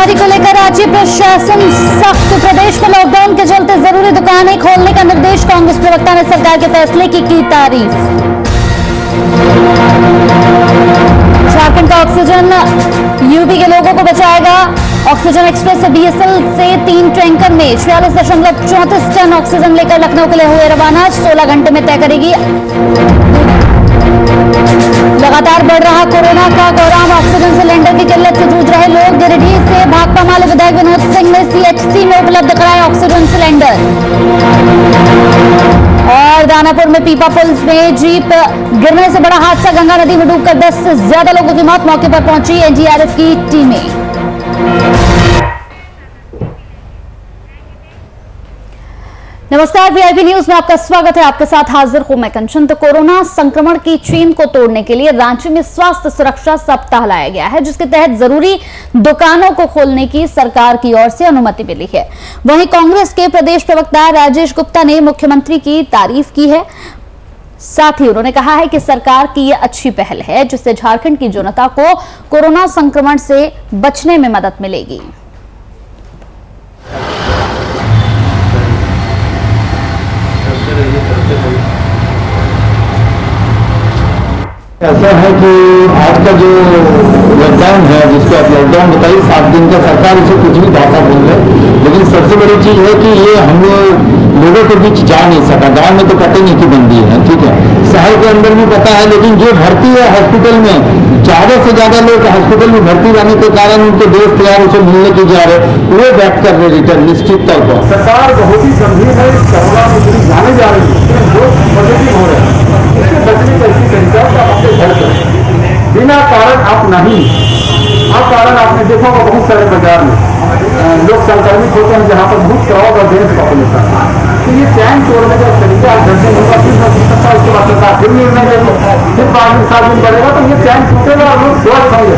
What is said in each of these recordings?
महामारी को लेकर राज्य प्रशासन सख्त। प्रदेश में लॉकडाउन के चलते जरूरी दुकानें खोलने का निर्देश। कांग्रेस प्रवक्ता ने सरकार के फैसले की तारीफ। झारखंड का ऑक्सीजन यूपी के लोगों को बचाएगा। ऑक्सीजन एक्सप्रेस बीएसएल से 3 टैंकर में 46.34 टन ऑक्सीजन लेकर लखनऊ के लिए हुए रवाना। 16 घंटे में तय करेगी। लगातार बढ़ रहा कोरोना का कोराम। ऑक्सीजन सिलेंडर की किल्लत से जूझ रहे लोग। गिरिडीह से भाकपा माले विधायक विनोद सिंह ने सीएचसी में उपलब्ध कराए ऑक्सीजन सिलेंडर। और दानापुर में पीपा पुल में जीप गिरने से बड़ा हादसा। गंगा नदी में डूबकर 10 से ज्यादा लोगों की मौत। मौके पर पहुंची एनडीआरएफ की टीमें। नमस्कार, वीआईपी न्यूज में आपका स्वागत है। आपके साथ हाजिर हूं मैं कंचन। तो कोरोना संक्रमण की चेन को तोड़ने के लिए रांची में स्वास्थ्य सुरक्षा सप्ताह लाया गया है, जिसके तहत जरूरी दुकानों को खोलने की सरकार की ओर से अनुमति मिली है। वहीं कांग्रेस के प्रदेश प्रवक्ता राजेश गुप्ता ने मुख्यमंत्री की तारीफ की है। साथ ही उन्होंने कहा है कि सरकार की यह अच्छी पहल है, जिससे झारखंड की जनता को कोरोना संक्रमण से बचने में मदद मिलेगी। ऐसा है कि आज का जो लॉकडाउन है, जिसको आप लॉकडाउन बताइए, 7 दिन का, सरकार इसे कुछ भी भाषा बोल रहे, लेकिन सबसे बड़ी चीज है कि ये हम लोगों के बीच जा नहीं सका। गांव में तो कतई नहीं की बंदी है, ठीक है, शहर के अंदर भी पता है, लेकिन जो भर्ती है हॉस्पिटल में, ज्यादा से ज्यादा लोग हॉस्पिटल में भर्ती रहने के कारण उनके दोस्त यार उसे मिलने के जा रहे, वो बैक कर रहे रिटर्न निश्चित तौर पर। सरकार बहुत ही गंभीर है, कोरोना में जाने जा रही है, लोग पॉजिटिव हो रहे हैं। इससे बचने का इसी तरीका आप अपने घर पर बिना कारण आप नहीं, आप कारण आपने देखा होगा बहुत सारे बाजार में लोग संक्रमित होते हैं, जहाँ पर बहुत क्राउड और डेंस पॉपुलेशन है। तो ये चैन तोड़ने का तरीका जैसे होगा, फिर उसके बाद सरकार फिर निर्णय लेगी, फिर 5 दिन 7 दिन बढ़ेगा, तो ये चैन टूटेगा और लोग स्वस्थ होंगे।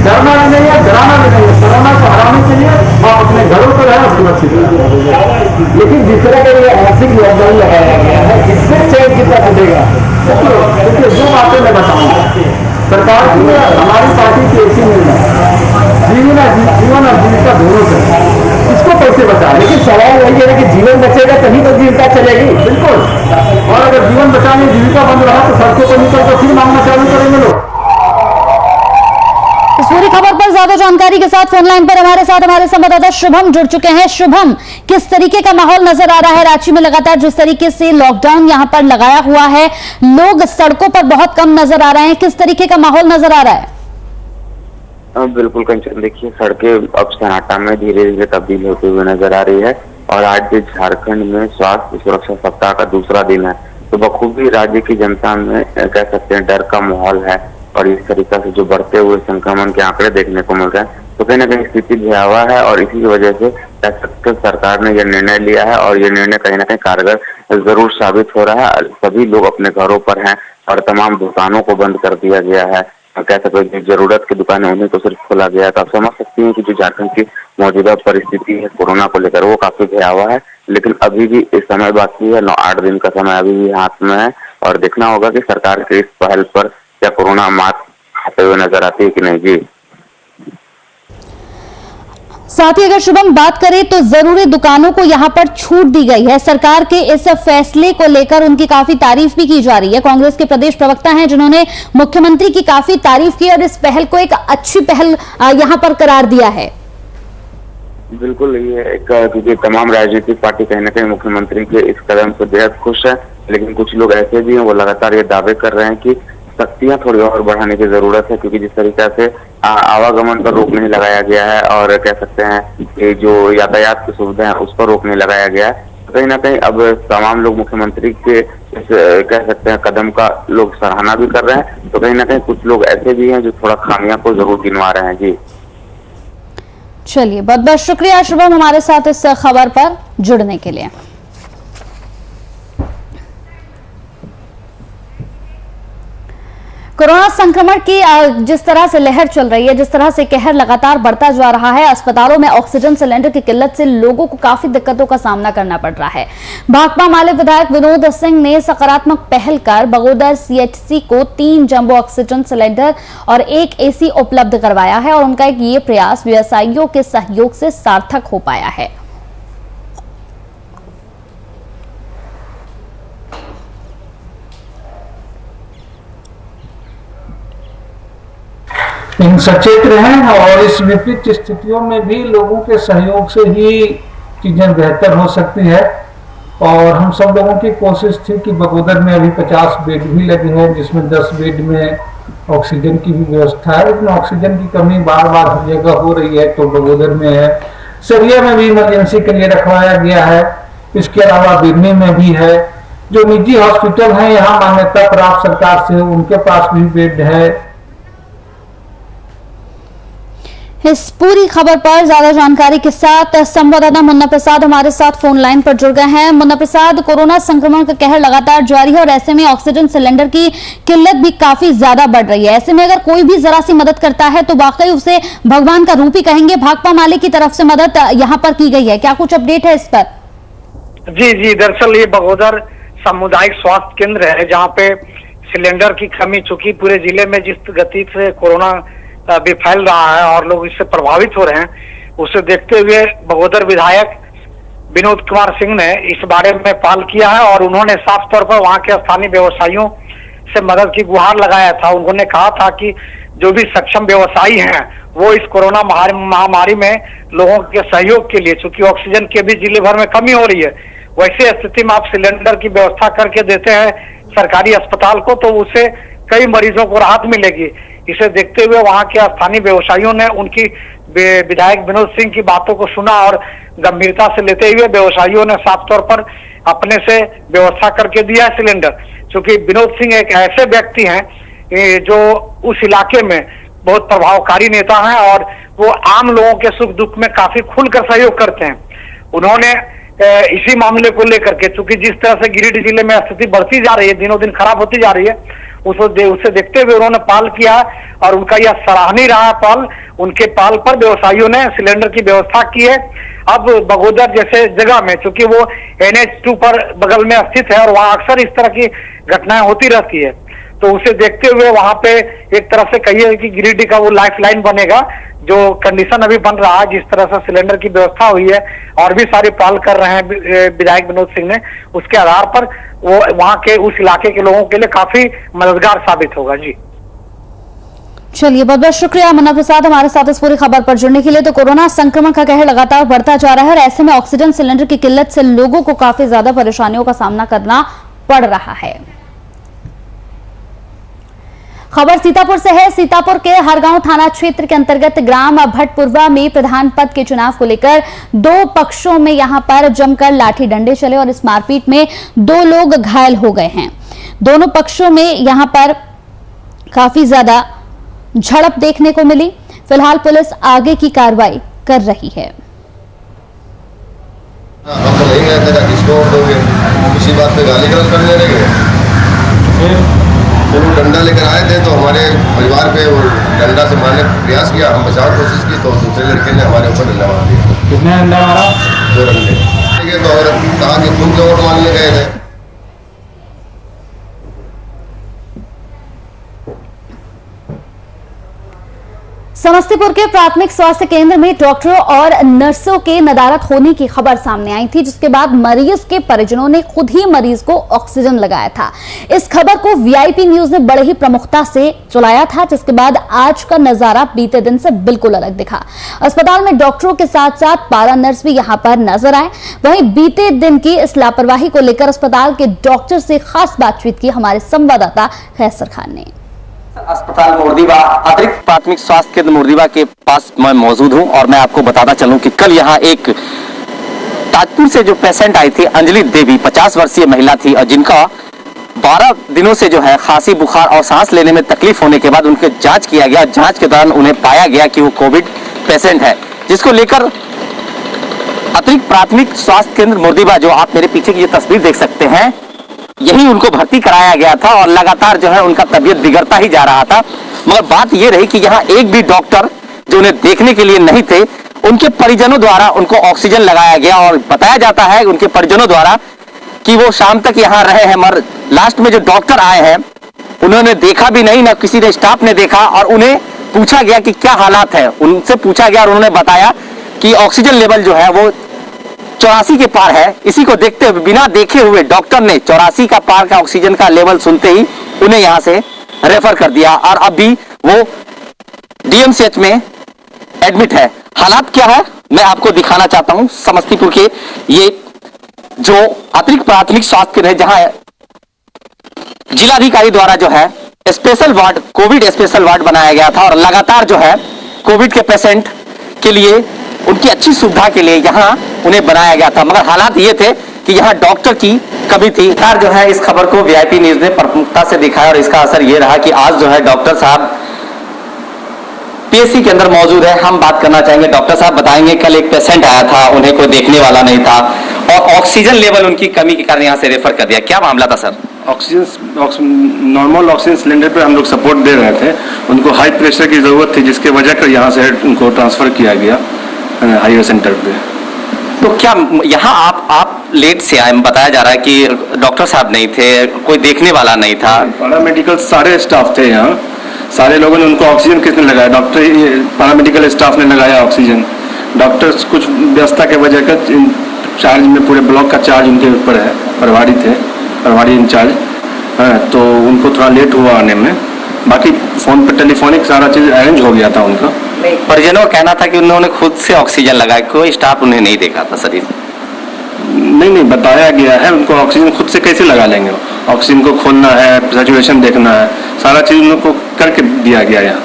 डरना भी नहीं है, डराना भी नहीं है। कोरोना को हराने के लिए आप अपने घरों पर रहें और सुरक्षित रहें। लेकिन जिस तरह का ये आर्थिक लॉकडाउन लगाया गया है, इससे चैन कितना टूटेगा? देखिए, जो बातें मैं बताऊंगा, सरकार की हमारी पार्टी की ऐसी निर्णय जीवन और जीविका दोनों से, इसको कैसे बचाए। लेकिन सवाल वही है कि जीवन बचेगा तभी तो जीविका चलेगी। बिल्कुल, और अगर जीवन बचाने जीविका बंद रहा तो सड़कों पर निकल कर फिर मांगना चालू करेंगे लोग। इस पूरी खबर पर ज्यादा जानकारी के साथ फोन लाइन पर हमारे संवाददाता शुभम जुड़ चुके हैं। शुभम, किस तरीके का माहौल नजर आ रहा है रांची में? लगातार जिस तरीके से लॉकडाउन यहां पर लगाया हुआ है, लोग सड़कों पर बहुत कम नजर आ रहे हैं। किस तरीके का माहौल नजर आ रहा है? बिल्कुल कंचन, देखिए सड़कें अब सन्नाटा में धीरे धीरे तब्दील होते हुए नजर आ रही है। और आज झारखंड में स्वास्थ्य सुरक्षा सप्ताह का दूसरा दिन है, तो बखूबी राज्य की जनता में कह सकते हैं डर का माहौल है। और इस तरीके से जो बढ़ते हुए संक्रमण के आंकड़े देखने को मिल रहे हैं, तो कहीं ना कहीं स्थिति भयावह है। और इसी की वजह से कह सकते हैं सरकार ने यह निर्णय लिया है, और ये निर्णय कहीं ना कहीं कारगर जरूर साबित हो रहा है। सभी लोग अपने घरों पर हैं और तमाम दुकानों को बंद कर दिया गया है। कह सकते हैं जो जरूरत की दुकानें उन्हीं को सिर्फ खोला गया है। तो आप समझ सकती हैं कि जो झारखंड की मौजूदा परिस्थिति है कोरोना को लेकर, वो काफी भयावह है। लेकिन अभी भी इस समय बाकी है, 9-8 दिन का समय अभी भी हाथ में है, और देखना होगा कि सरकार के इस पहल पर क्या कोरोना मात खाते हुए नजर आती है कि नहीं। जी, साथ ही अगर शुभम बात करें तो जरूरी दुकानों को यहां पर छूट दी गई है। सरकार के इस फैसले को लेकर उनकी काफी तारीफ भी की जा रही है। कांग्रेस के प्रदेश प्रवक्ता हैं जिन्होंने मुख्यमंत्री की काफी तारीफ की और इस पहल को एक अच्छी पहल यहां पर करार दिया है। बिल्कुल, ये एक क्योंकि तमाम राजनीतिक पार्टी कहीं ना कहीं मुख्यमंत्री के इस कदम से बेहद खुश है, लेकिन कुछ लोग ऐसे भी हैं वो लगातार ये दावे कर रहे हैं कि सख्तियां थोड़ी और बढ़ाने की जरूरत है। क्योंकि जिस तरीके से आवागमन पर रोक नहीं लगाया गया है, और कह सकते हैं कि जो यातायात की सुविधा है उस पर रोक नहीं लगाया गया है, तो कहीं ना कहीं अब तमाम लोग मुख्यमंत्री के इस कह सकते हैं कदम का लोग सराहना भी कर रहे हैं। तो कहीं ना कहीं कुछ लोग ऐसे भी हैं जो थोड़ा खामियां को जरूर गिनवा रहे हैं। जी, चलिए, बहुत बहुत शुक्रिया शुभम हमारे साथ इस खबर पर जुड़ने के लिए। कोरोना संक्रमण की जिस तरह से लहर चल रही है, जिस तरह से कहर लगातार बढ़ता जा रहा है, अस्पतालों में ऑक्सीजन सिलेंडर की किल्लत से लोगों को काफी दिक्कतों का सामना करना पड़ रहा है। भाकपा माले विधायक विनोद सिंह ने सकारात्मक पहल कर बगोदर सीएचसी को 3 जंबो ऑक्सीजन सिलेंडर और 1 एसी उपलब्ध करवाया है और उनका ये प्रयास व्यवसायियों के सहयोग से सार्थक हो पाया है। सचेत रहें और इस विपरीत स्थितियों में भी लोगों के सहयोग से ही चीजें बेहतर हो सकती है। और हम सब लोगों की कोशिश थी कि बगोदर में अभी 50 बेड भी लगे हैं, जिसमें 10 बेड में ऑक्सीजन की भी व्यवस्था है, लेकिन ऑक्सीजन की कमी बार बार हर जगह हो रही है। तो बगोदर में है, सरिया में भी इमरजेंसी के लिए रखवाया गया है, इसके अलावा बिरनी में भी है। जो निजी हॉस्पिटल हैं यहाँ मान्यता प्राप्त सरकार से, उनके पास भी बेड है। इस पूरी खबर पर ज्यादा जानकारी के साथ संवाददाता मुन्ना प्रसाद हमारे साथ फोन लाइन पर जुड़ गए हैं। मुन्ना प्रसाद, कोरोना संक्रमण का कहर लगातार जारी है और ऐसे में ऑक्सीजन सिलेंडर की किल्लत भी काफी ज्यादा बढ़ रही है। ऐसे में अगर कोई भी जरा सी मदद करता है तो वाकई उसे भगवान का रूप ही कहेंगे। भाकपा माले की तरफ से मदद यहाँ पर की गई है, क्या कुछ अपडेट है इस पर? जी, दरअसल ये बगोदर सामुदायिक स्वास्थ्य केंद्र है जहाँ पे सिलेंडर की कमी, चूंकि पूरे जिले में जिस गति से कोरोना भी फैल रहा है और लोग इससे प्रभावित हो रहे हैं, उसे देखते हुए बगोदर विधायक विनोद कुमार सिंह ने इस बारे में पहल किया है और उन्होंने साफ तौर पर वहां के स्थानीय व्यवसायियों से मदद की गुहार लगाया था। उन्होंने कहा था कि जो भी सक्षम व्यवसायी हैं वो इस कोरोना महामारी में लोगों के सहयोग के लिए, चूंकि ऑक्सीजन की भी जिले भर में कमी हो रही है, वैसे स्थिति में आप सिलेंडर की व्यवस्था करके देते हैं सरकारी अस्पताल को, तो उससे कई मरीजों को राहत मिलेगी। इसे देखते हुए वहां के स्थानीय व्यवसायियों ने उनकी विधायक विनोद सिंह की बातों को सुना और गंभीरता से लेते हुए व्यवसायियों ने साफ तौर पर अपने से व्यवस्था करके दिया है सिलेंडर। क्योंकि विनोद सिंह एक ऐसे व्यक्ति हैं जो उस इलाके में बहुत प्रभावकारी नेता हैं और वो आम लोगों के सुख दुख में काफी खुलकर सहयोग करते हैं। उन्होंने इसी मामले को लेकर के, चूंकि जिस तरह से गिरिडीह जिले में स्थिति बढ़ती जा रही है, दिनों दिन खराब होती जा रही है, उसे देखते हुए उन्होंने पहल किया और उनका यह सराहनीय रहा पहल। उनके पहल पर व्यवसायियों ने सिलेंडर की व्यवस्था की है। अब बगोदर जैसे जगह में, चूंकि वो NH2 पर बगल में स्थित है और वहां अक्सर इस तरह की घटनाएं होती रहती है, तो उसे देखते हुए वहां पे एक तरह से कहिए कि गिरिडीह का वो लाइफलाइन बनेगा। जो कंडीशन अभी बन रहा है, जिस तरह से सिलेंडर की व्यवस्था हुई है और भी सारी पहल कर रहे हैं विधायक विनोद सिंह ने, उसके आधार पर वो वहां के उस इलाके के लोगों के लिए काफी मददगार साबित होगा। जी चलिए, बहुत बहुत शुक्रिया मुन्ना प्रसाद हमारे साथ इस पूरी खबर पर जुड़ने के लिए। तो कोरोना संक्रमण का कहर लगातार बढ़ता जा रहा है और ऐसे में ऑक्सीजन सिलेंडर की किल्लत से लोगों को काफी ज्यादा परेशानियों का सामना करना पड़ रहा है। खबर सीतापुर से है। सीतापुर के हरगांव थाना क्षेत्र के अंतर्गत ग्राम भटपुरवा में प्रधान पद के चुनाव को लेकर 2 पक्षों में यहां पर जमकर लाठी डंडे चले और इस मारपीट में 2 लोग घायल हो गए हैं। दोनों पक्षों में यहां पर काफी ज्यादा झड़प देखने को मिली। फिलहाल पुलिस आगे की कार्रवाई कर रही है। हम तो नहीं गए थे, किसको किसी बात पे गाली गलौज करने लगे। जब वो डंडा लेकर आए थे तो हमारे परिवार पे वो डंडा से मारने का प्रयास किया, हम बचाव की कोशिश की तो दूसरे लड़के ने हमारे ऊपर डंडा मार दिया। कितने डंडा मारा? 2 डंडे। ठीक है, तो और कहा कि तुम जो वोट मांगने गए थे। समस्तीपुर के प्राथमिक स्वास्थ्य केंद्र में डॉक्टरों और नर्सों के नदारत होने की खबर सामने आई थी, जिसके बाद मरीज के परिजनों ने खुद ही मरीज को ऑक्सीजन लगाया था। इस खबर को वीआईपी न्यूज ने बड़े ही प्रमुखता से चलाया था, जिसके बाद आज का नजारा बीते दिन से बिल्कुल अलग दिखा। अस्पताल में डॉक्टरों के साथ साथ पारा नर्स भी यहां पर नजर आए। वहीं बीते दिन की इस लापरवाही को लेकर अस्पताल के डॉक्टर से खास बातचीत की हमारे संवाददाता कैसर खान ने। अस्पताल मुर्दीबा अतिरिक्त प्राथमिक स्वास्थ्य केंद्र मुर्दीबा के पास मैं मौजूद हूं और मैं आपको बताता चलूं कि कल यहां एक ताजपुर से जो पेशेंट आई थी अंजलि देवी, 50 वर्षीय महिला थी और जिनका 12 दिनों से जो है खांसी, बुखार और सांस लेने में तकलीफ होने के बाद उनके जांच किया गया। जांच के दौरान उन्हें पाया गया कि वो कोविड पेशेंट है, जिसको लेकर अतिरिक्त प्राथमिक स्वास्थ्य केंद्र मुर्दीबा, जो आप मेरे पीछे की ये तस्वीर देख सकते हैं, यही उनको भर्ती कराया गया था और लगातार जो है उनका तबीयत बिगड़ता ही जा रहा था। मगर बात यह रही कि यहाँ एक भी डॉक्टर जो उन्हें देखने के लिए नहीं थे, उनके परिजनों द्वारा उनको ऑक्सीजन लगाया गया और बताया जाता है उनके परिजनों द्वारा कि वो शाम तक यहाँ रहे हैं, मगर लास्ट में जो डॉक्टर आए हैं उन्होंने देखा भी नहीं, ना किसी ने स्टाफ ने देखा। और उन्हें पूछा गया कि क्या हालात है, उनसे पूछा गया और उन्होंने बताया कि ऑक्सीजन लेवल जो है वो 84 के पार है। इसी को देखते हुए बिना देखे हुए डॉक्टर ने 84 का पार का ऑक्सीजन का लेवल सुनते ही उन्हें यहां से रेफर कर दिया और अब भी वो डीएमसीएच में एडमिट है। हालात क्या है मैं आपको दिखाना चाहता हूं। समस्तीपुर के ये जो अतिरिक्त प्राथमिक स्वास्थ्य केंद्र है, जहां जिलाधिकारी द्वारा जो है special ward, Covid special ward बनाया गया था और लगातार जो है कोविड के पेशेंट के लिए उनकी अच्छी सुविधा के लिए यहां उन्हें बनाया गया था। मगर हालात ये थे कि यहां डॉक्टर की कमी थी। जो है इस खबर को वीआईपी न्यूज ने प्रमुखता से दिखाया और इसका असर ये रहा कि आज जो है डॉक्टर साहब पीएससी के अंदर मौजूद है। हम बात करना चाहेंगे, डॉक्टर साहब बताएंगे कल एक पेशेंट आया था, उन्हें कोई देखने वाला नहीं था और ऑक्सीजन लेवल उनकी कमी के कारण यहाँ से रेफर कर दिया, क्या मामला था सर? नॉर्मल ऑक्सीजन सिलेंडर पे हम लोग सपोर्ट दे रहे थे, उनको हाई प्रेशर की जरूरत थी जिसके वजह कर यहाँ से उनको ट्रांसफर किया गया हाईवे सेंटर पे। तो क्या यहाँ आप लेट से आए, बताया जा रहा है कि डॉक्टर साहब नहीं थे, कोई देखने वाला नहीं था? पैरामेडिकल सारे स्टाफ थे यहाँ, सारे लोगों ने उनको ऑक्सीजन किसने लगाया? डॉक्टर, पैरामेडिकल स्टाफ ने लगाया ऑक्सीजन। डॉक्टर्स कुछ व्यवस्था के वजह कर चार्ज में पूरे ब्लॉक का चार्ज उनके ऊपर है, प्रभारी थे, प्रभारी इंचार्ज, तो उनको थोड़ा लेट हुआ आने में। बाकी फोन पर टेलीफोनिक सारा चीज अरेंज हो गया था उनका। परिजनों का कहना था कि उन्होंने खुद से ऑक्सीजन लगाया, कोई स्टाफ उन्हें नहीं देखा था शरीर। नहीं, बताया गया है उनको ऑक्सीजन खुद से कैसे लगा लेंगे, ऑक्सीजन को खोलना है, सैचुरेशन देखना है, सारा चीज उनको करके दिया गया यहाँ।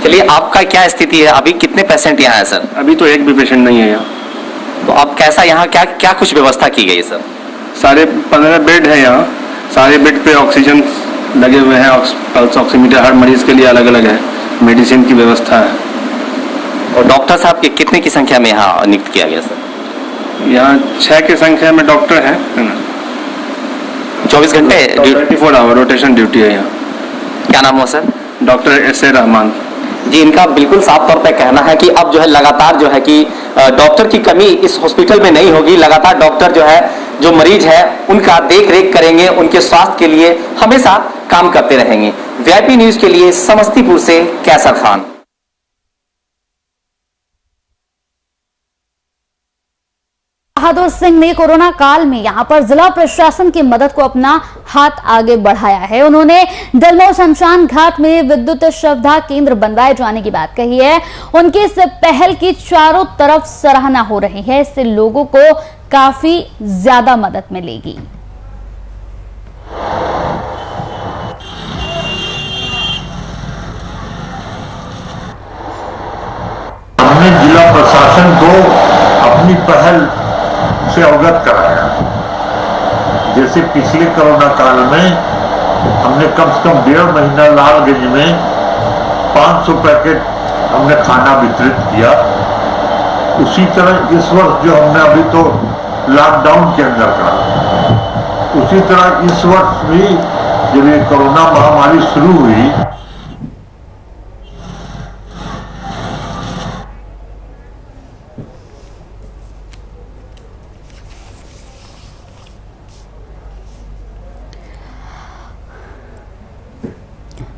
चलिए, आपका क्या स्थिति है अभी, कितने पेशेंट यहाँ है सर? अभी तो एक भी पेशेंट नहीं है यहाँ। तो अब कैसा यहाँ क्या कुछ व्यवस्था की गई है सर? सारे 15 बेड है यहाँ, सारे बेड पे ऑक्सीजन लगे हुए हैं, पल्स ऑक्सीमीटर हर मरीज के लिए अलग अलग है, मेडिसिन की व्यवस्था है। और डॉक्टर साहब के कितने की संख्या में यहाँ नियुक्त किया गया सर? यहाँ 6 की संख्या में डॉक्टर है ना, 24 घंटे 24 आवर रोटेशन ड्यूटी है यहाँ। क्या नाम हुआ sir? Doctor S A. Rahman ji. इनका बिल्कुल साफ तौर पे कहना है कि अब जो है लगातार जो है कि डॉक्टर की कमी इस हॉस्पिटल में नहीं होगी। लगातार डॉक्टर जो है जो मरीज है उनका देख रेख करेंगे, उनके स्वास्थ्य के लिए हमेशा काम करते रहेंगे। वीआईपी न्यूज के लिए समस्तीपुर से कैसर खान। बहादुर सिंह ने कोरोना काल में यहां पर जिला प्रशासन की मदद को अपना हाथ आगे बढ़ाया है। उन्होंने दलमोर शमशान घाट में विद्युत शवदाह केंद्र बनवाए जाने की बात कही है। उनकी इस पहल की चारों तरफ सराहना हो रही है, इससे लोगों को काफी ज्यादा मदद मिलेगी। हमने जिला प्रशासन को अपनी पहल से अवगत कराया। जैसे पिछले कोरोना काल में हमने कम से कम 1.5 महीना लालगंज में 500 पैकेट हमने खाना वितरित किया। उसी तरह इस वर्ष जो हमने अभी तो लॉकडाउन के अंदर का, उसी तरह इस वर्ष भी जब ये कोरोना महामारी शुरू हुई,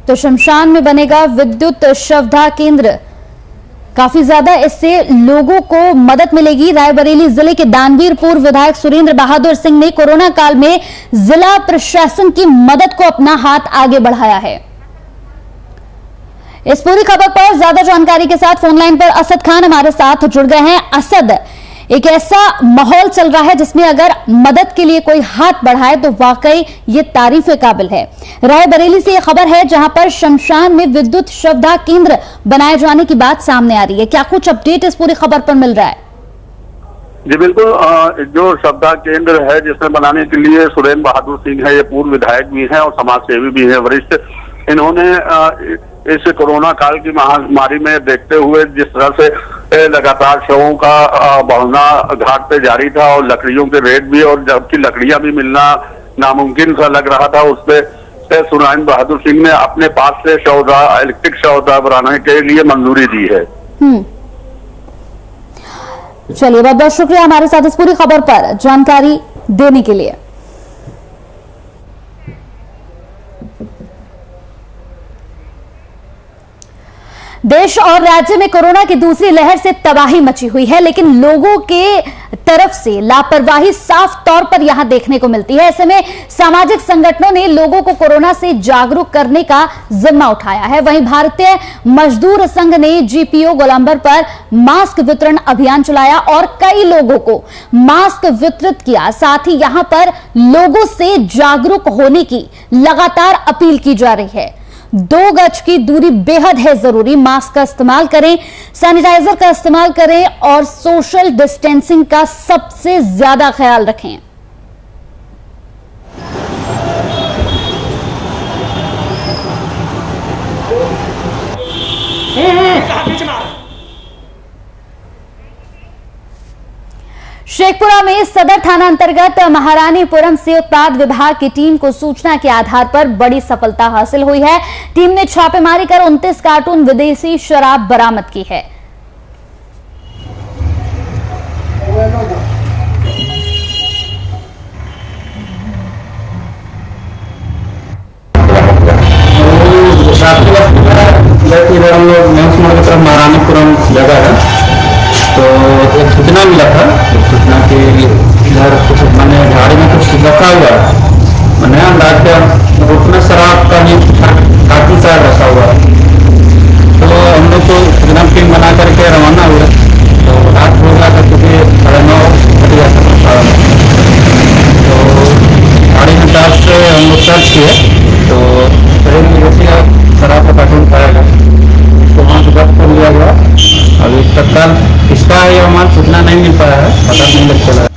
तो शमशान में बनेगा विद्युत शवदाह केंद्र। काफी ज्यादा इससे लोगों को मदद मिलेगी। रायबरेली जिले के दानवीर पूर्व विधायक सुरेंद्र बहादुर सिंह ने कोरोना काल में जिला प्रशासन की मदद को अपना हाथ आगे बढ़ाया है। इस पूरी खबर पर ज्यादा जानकारी के साथ फोन लाइन पर असद खान हमारे साथ जुड़ गए हैं। असद, एक ऐसा माहौल चल रहा है जिसमें अगर मदद के लिए कोई हाथ बढ़ाए तो वाकई ये तारीफ काबिल है। रायबरेली से ये खबर है जहां पर शमशान में विद्युत शवदाह केंद्र बनाए जाने की बात सामने आ रही है, क्या कुछ अपडेट इस पूरी खबर पर मिल रहा है? जी बिल्कुल, जो शवदाह केंद्र है जिसमें बनाने के लिए सुरेंद्र बहादुर सिंह है, ये पूर्व विधायक भी हैं और समाज सेवी भी है, वरिष्ठ। इन्होंने इस कोरोना काल की महामारी में देखते हुए जिस तरह से लगातार शवों का बढ़ना घाट पे जारी था और लकड़ियों के रेट भी, और जबकि लकड़ियां भी मिलना नामुमकिन सा लग रहा था, उस पे सुनाइन बहादुर सिंह ने अपने पास से इलेक्ट्रिक शवदाह बनाने के लिए मंजूरी दी है। चलिए, बहुत बहुत शुक्रिया हमारे साथ इस पूरी खबर पर जानकारी देने के लिए। देश और राज्य में कोरोना की दूसरी लहर से तबाही मची हुई है, लेकिन लोगों के तरफ से लापरवाही साफ तौर पर यहां देखने को मिलती है। ऐसे में सामाजिक संगठनों ने लोगों को कोरोना से जागरूक करने का जिम्मा उठाया है। वहीं भारतीय मजदूर संघ ने जीपीओ गोलंबर पर मास्क वितरण अभियान चलाया और कई लोगों को मास्क वितरित किया। साथ ही यहां पर लोगों से जागरूक होने की लगातार अपील की जा रही है। 2 गज की दूरी बेहद है जरूरी, मास्क का इस्तेमाल करें, सैनिटाइजर का इस्तेमाल करें और सोशल डिस्टेंसिंग का सबसे ज्यादा ख्याल रखें। शेखपुरा में सदर थाना अंतर्गत महारानीपुरम से उत्पाद विभाग की टीम को सूचना के आधार पर बड़ी सफलता हासिल हुई है। टीम ने छापेमारी कर 29 कार्टून विदेशी शराब बरामद की है। हम लोग महारानीपुरम जगह है, तो एक सूचना मिला था। सूचना के इधर कुछ मैंने गाड़ी में कुछ रखा हुआ है, मैंने अंदाज का उसमें शराब का ही काफी सारा रखा हुआ है। तो हम लोग को सूचना टीम बना करके रवाना हुआ। तो रात हो गया था क्योंकि 9:30 बज गया था। तो गाड़ी में तार से हम लोग सर्च किए तो शराब का कार्टून पाया गया, तो वहाँ से जब्त कर लिया गया। अभी तत्काल किसका ये हमारा सूचना नहीं मिल पाया है, पता नहीं लग चला है।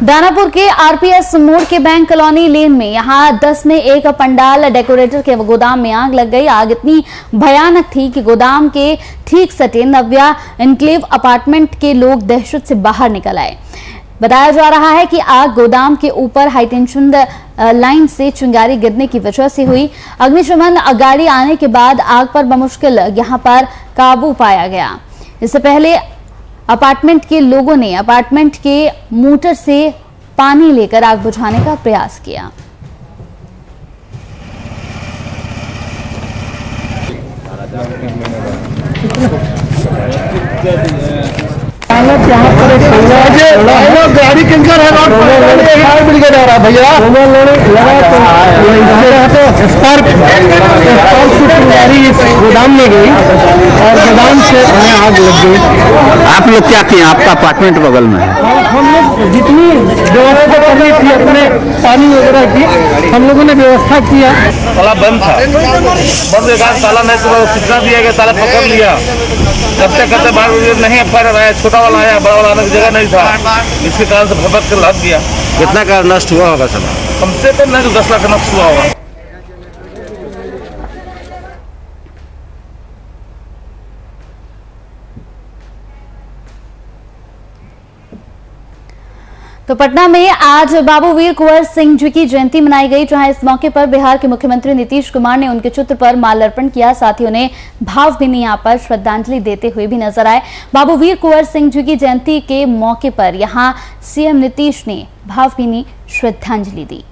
दानापुर के आरपीएस मोड़ के बैंक कॉलोनी लेन में यहां 10 में एक पंडाल डेकोरेटर के गोदाम में आग लग गई। आग इतनी भयानक थी कि गोदाम के ठीक सटे नव्या एनक्लेव अपार्टमेंट के लोग दहशत से बाहर निकल आए। बताया जा रहा है कि आग गोदाम के ऊपर हाईटेंशन लाइन से चिंगारी गिरने की वजह से हुई। अग्निशमन गाड़ी आने के बाद आग पर बमुश्किल यहां पर काबू पाया गया। इससे पहले अपार्टमेंट के लोगों ने अपार्टमेंट के मोटर से पानी लेकर आग बुझाने का प्रयास किया। यहाँ पर गाड़ी किनकर है भैया गोदाम में गई और गोदाम से आग लग गई। आप लोग क्या किए? आपका अपार्टमेंट बगल में है। हम लोग जितनी व्यवस्था करनी थी अपने पानी वगैरह की हम लोगों ने व्यवस्था किया। ताला बंद था, बंद के बाद ताला नहीं तो सूचना दिया गया, ताला पकड़ लिया। करते करते बार नहीं फायर आया, छोटा वाला आया, बड़ा वाला आने की जगह नहीं था, इसके कारण से भपक कर लग गया। कितना का नष्ट हुआ होगा सर? कम से कम नहीं तो 10 लाख का नष्ट हुआ होगा। तो पटना में आज बाबू वीर कुंवर सिंह जी की जयंती मनाई गई, जहां इस मौके पर बिहार के मुख्यमंत्री नीतीश कुमार ने उनके चित्र पर माल्यार्पण किया। साथ ही उन्हें भावभीनी यहाँ पर श्रद्धांजलि देते हुए भी नजर आए। बाबू वीर कुंवर सिंह जी की जयंती के मौके पर यहां सीएम नीतीश ने भावभीनी श्रद्धांजलि दी।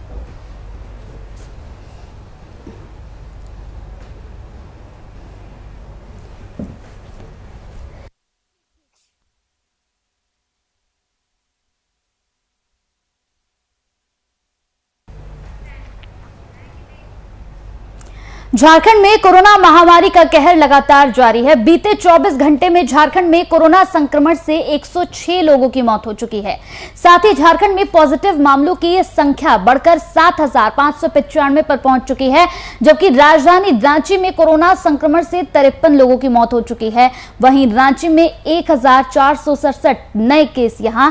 झारखंड में कोरोना महामारी का कहर लगातार जारी है। बीते 24 घंटे में झारखंड में कोरोना संक्रमण से 106 लोगों की मौत हो चुकी है। साथ ही झारखंड में पॉजिटिव मामलों की संख्या बढ़कर 7,595 पर पहुंच चुकी है, जबकि राजधानी रांची में कोरोना संक्रमण से 53 लोगों की मौत हो चुकी है। वहीं रांची में 1,467 नए केस यहां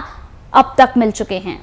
अब तक मिल चुके हैं।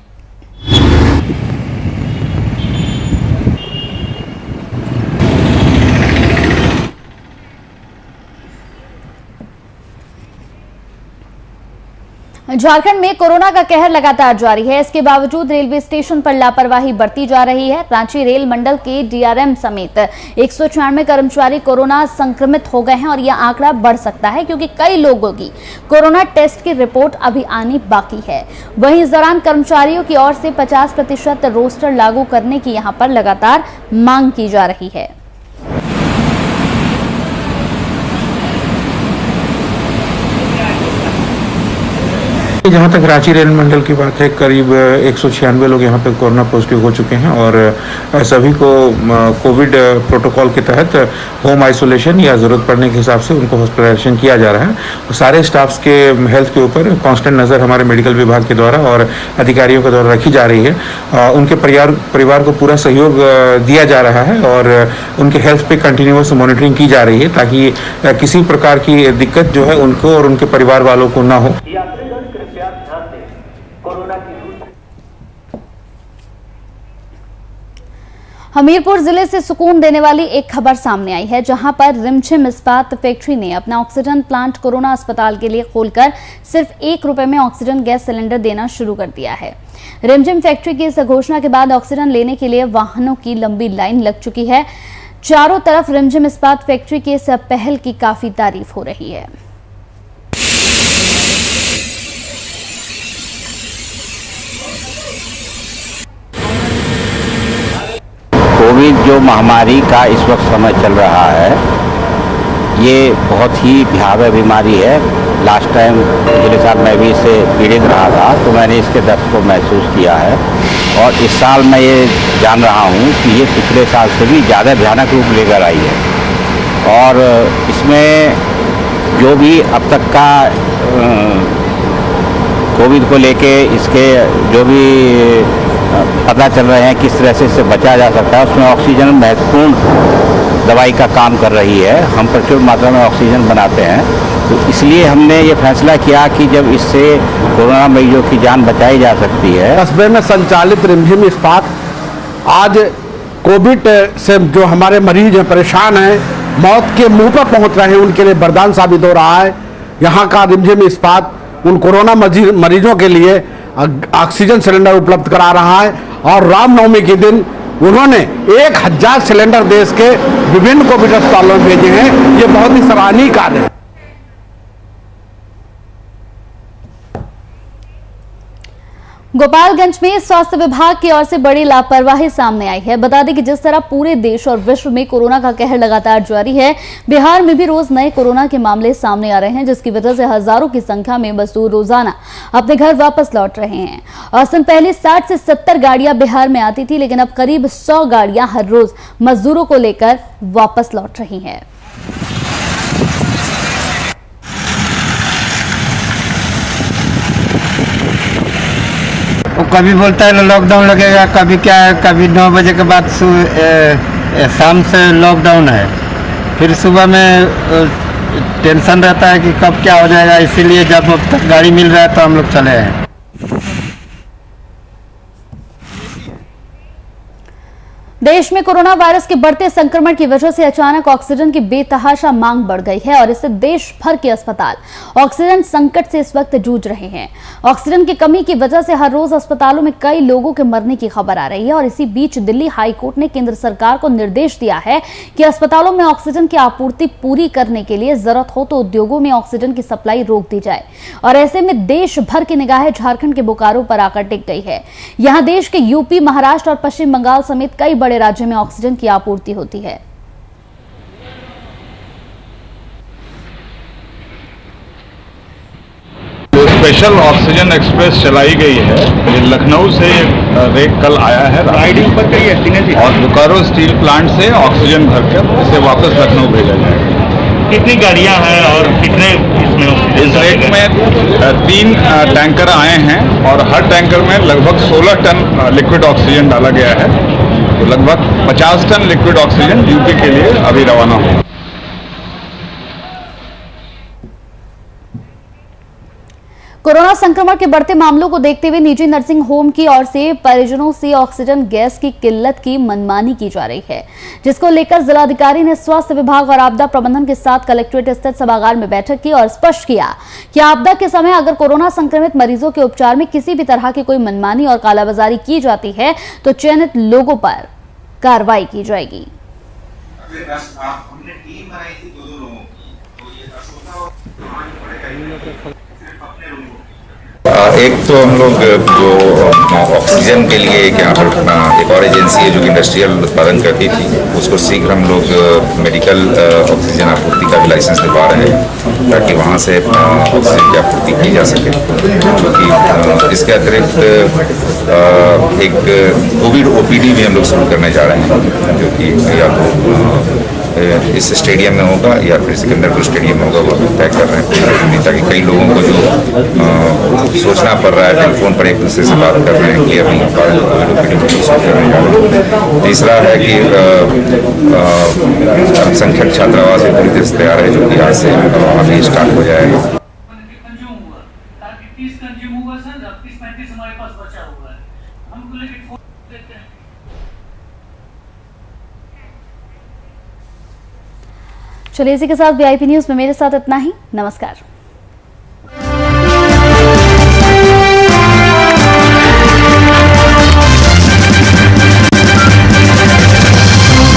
झारखंड में कोरोना का कहर लगातार जारी है। इसके बावजूद रेलवे स्टेशन पर लापरवाही बरती जा रही है। रांची रेल मंडल के डीआरएम समेत 196 कर्मचारी कोरोना संक्रमित हो गए हैं और यह आंकड़ा बढ़ सकता है क्योंकि कई लोगों की कोरोना टेस्ट की रिपोर्ट अभी आनी बाकी है। वहीं इस दौरान कर्मचारियों की ओर से 50% रोस्टर लागू करने की यहां पर लगातार मांग की जा रही है। जहाँ तक रांची रेल मंडल की बात है, करीब 196 लोग यहाँ पे कोरोना पॉजिटिव हो चुके हैं और सभी को कोविड प्रोटोकॉल के तहत होम आइसोलेशन या ज़रूरत पड़ने के हिसाब से उनको हॉस्पिटलाइजेशन किया जा रहा है। सारे स्टाफ्स के हेल्थ के ऊपर कांस्टेंट नज़र हमारे मेडिकल विभाग के द्वारा और अधिकारियों के द्वारा रखी जा रही है। उनके परिवार को पूरा सहयोग दिया जा रहा है और उनके हेल्थ पे कंटिन्यूअस मॉनिटरिंग की जा रही है ताकि किसी प्रकार की दिक्कत जो है उनको और उनके परिवार वालों को ना हो। हमीरपुर जिले से सुकून देने वाली एक खबर सामने आई है, जहां पर रिमझिम इस्पात फैक्ट्री ने अपना ऑक्सीजन प्लांट कोरोना अस्पताल के लिए खोलकर सिर्फ 1 रुपए में ऑक्सीजन गैस सिलेंडर देना शुरू कर दिया है। रिमझिम फैक्ट्री की इस घोषणा के बाद ऑक्सीजन लेने के लिए वाहनों की लंबी लाइन लग चुकी है। चारों तरफ रिमझिम इस्पात फैक्ट्री की इस पहल की काफी तारीफ हो रही है। कोविड जो महामारी का इस वक्त समय चल रहा है, ये बहुत ही भयावह बीमारी है। लास्ट टाइम पिछले साल मैं भी इससे पीड़ित रहा था तो मैंने इसके दर्द को महसूस किया है और इस साल मैं ये जान रहा हूँ कि ये पिछले साल से भी ज़्यादा भयानक रूप लेकर आई है। और इसमें जो भी अब तक का कोविड को लेके इसके जो भी पता चल रहे हैं किस तरह से इससे बचा जा सकता है, उसमें ऑक्सीजन महत्वपूर्ण दवाई का काम कर रही है। हम प्रचुर मात्रा में ऑक्सीजन बनाते हैं तो इसलिए हमने ये फैसला किया कि जब इससे कोरोना मरीजों की जान बचाई जा सकती है। कस्बे में संचालित रिमझिम इस्पात आज कोविड से जो हमारे मरीज हैं, परेशान हैं, मौत के मुंह पर पहुंच रहे हैं, उनके लिए वरदान साबित हो रहा है। यहाँ का रिमझिम इस्पात उन कोरोना मरीजों के लिए ऑक्सीजन सिलेंडर उपलब्ध करा रहा है और रामनवमी के दिन उन्होंने 1000 सिलेंडर देश के विभिन्न कोविड अस्पतालों में भेजे हैं। ये बहुत ही सराहनीय कार्य है। गोपालगंज में स्वास्थ्य विभाग की ओर से बड़ी लापरवाही सामने आई है। बता दें कि जिस तरह पूरे देश और विश्व में कोरोना का कहर लगातार जारी है, बिहार में भी रोज नए कोरोना के मामले सामने आ रहे हैं, जिसकी वजह से हजारों की संख्या में मजदूर रोजाना अपने घर वापस लौट रहे हैं। औसतन पहले 60 से 70 गाड़ियां बिहार में आती थी, लेकिन अब करीब 100 गाड़ियां हर रोज मजदूरों को लेकर वापस लौट रही हैं। वो कभी बोलता है लॉकडाउन लगेगा, कभी क्या है, कभी 9 बजे के बाद शाम से लॉकडाउन है। फिर सुबह में टेंशन रहता है कि कब क्या हो जाएगा, इसीलिए जब अब तक गाड़ी मिल रहा है तो हम लोग चले हैं। देश में कोरोना वायरस के बढ़ते संक्रमण की वजह से अचानक ऑक्सीजन की बेतहाशा मांग बढ़ गई है और इससे देश भर के अस्पताल ऑक्सीजन संकट से इस वक्त जूझ रहे हैं। ऑक्सीजन की कमी की वजह से हर रोज अस्पतालों में कई लोगों के मरने की खबर आ रही है और इसी बीच दिल्ली हाई कोर्ट ने केंद्र सरकार को निर्देश दिया है कि अस्पतालों में ऑक्सीजन की आपूर्ति पूरी करने के लिए जरूरत हो तो उद्योगों में ऑक्सीजन की सप्लाई रोक दी जाए। और ऐसे में देश भर की निगाहें झारखंड के बोकारो पर आकर टिक गई है। यहाँ देश के यूपी, महाराष्ट्र और पश्चिम बंगाल समेत कई बड़े राज्य में ऑक्सीजन की आपूर्ति होती है। स्पेशल ऑक्सीजन एक्सप्रेस चलाई गई है। ये लखनऊ से रेक कल आया है राइडिंग पर गई है और बोकारो स्टील प्लांट से ऑक्सीजन भरकर इसे वापस लखनऊ भेजा जाएगा। कितनी गाड़ियां हैं और कितने इसमें इस रेक में 3 टैंकर आए हैं और हर टैंकर में लगभग 16 टन लिक्विड ऑक्सीजन डाला गया है। तो लगभग 50 टन लिक्विड ऑक्सीजन यूपी के लिए अभी रवाना होगा। कोरोना संक्रमण के बढ़ते मामलों को देखते हुए निजी नर्सिंग होम की ओर से परिजनों से ऑक्सीजन गैस की किल्लत की मनमानी की जा रही है, जिसको लेकर जिलाधिकारी ने स्वास्थ्य विभाग और आपदा प्रबंधन के साथ कलेक्ट्रेट स्थित सभागार में बैठक की और स्पष्ट किया कि आपदा के समय अगर कोरोना संक्रमित मरीजों के उपचार में किसी भी तरह की कोई मनमानी और कालाबाजारी की जाती है तो चयनित लोगों पर कार्रवाई की जाएगी। एक तो हम लोग जो ऑक्सीजन के लिए एक यहाँ पर अपना एक और एजेंसी है जो कि इंडस्ट्रियल उत्पादन करती थी, उसको शीघ्र हम लोग मेडिकल ऑक्सीजन आपूर्ति का भी लाइसेंस दिलवा रहे हैं ताकि वहाँ से ऑक्सीजन की आपूर्ति की जा सके। क्योंकि इसके अतिरिक्त एक कोविड OPD भी हम लोग शुरू करने जा रहे हैं, जो कि या तो इस स्टेडियम में होगा या फिर सिकंदरपुर स्टेडियम में होगा, वो हम तय कर रहे हैं ताकि कई लोगों को जो सोचना पड़ रहा है, टेलीफोन पर एक दूसरे से बात कर रहे हैं, क्लियर नहीं हो पा रहे। तीसरा है कि अल्पसंख्यक छात्रावास पूरी तरह से तैयार है, जो कि आज से अभी स्टार्ट हो जाएगा। चलिए इसी के साथ VIP न्यूज में मेरे साथ इतना ही। नमस्कार।